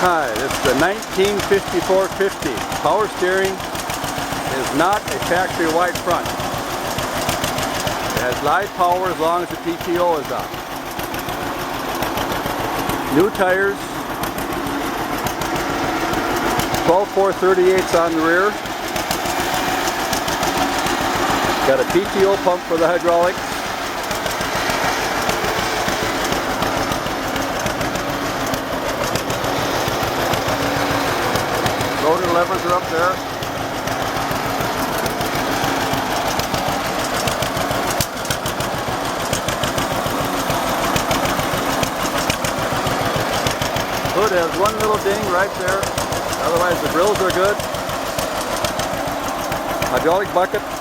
Hi, this is the 1954-50. Power steering is not a factory-wide front. It has live power as long as the PTO is on. New tires, 12-438s on the rear. Got a PTO pump for the hydraulics. Rotor levers are up there. Hood has one little ding right there. Otherwise the grills are good. Hydraulic bucket.